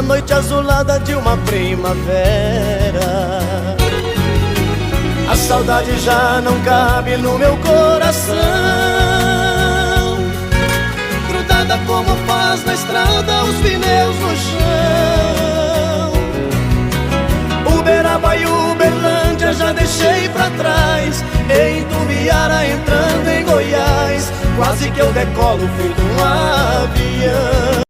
noite azulada de uma primavera. A saudade já não cabe no meu coração, grudada como faz na estrada os pneus no chão. Uberaba e Uberlândia já deixei pra trás, em Itumbiara entrando em Goiás, quase que eu decolo feito um avião.